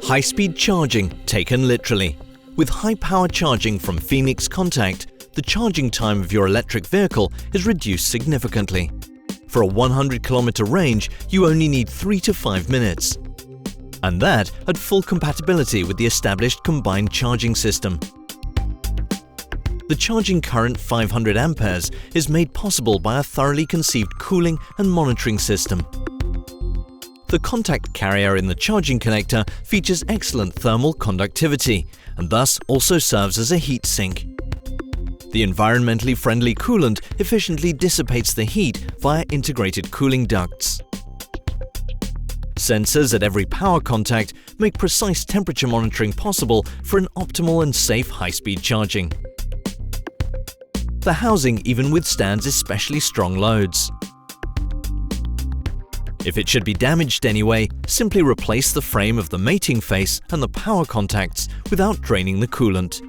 High-speed charging taken literally. With high-power charging from Phoenix Contact, the charging time of your electric vehicle is reduced significantly. For a 100-kilometer range, you only need 3 to 5 minutes. And that at full compatibility with the established combined charging system. The charging current 500 amperes is made possible by a thoroughly conceived cooling and monitoring system. The contact carrier in the charging connector features excellent thermal conductivity and thus also serves as a heat sink. The environmentally friendly coolant efficiently dissipates the heat via integrated cooling ducts. Sensors at every power contact make precise temperature monitoring possible for an optimal and safe high-speed charging. The housing even withstands especially strong loads. If it should be damaged anyway, simply replace the frame of the mating face and the power contacts without draining the coolant.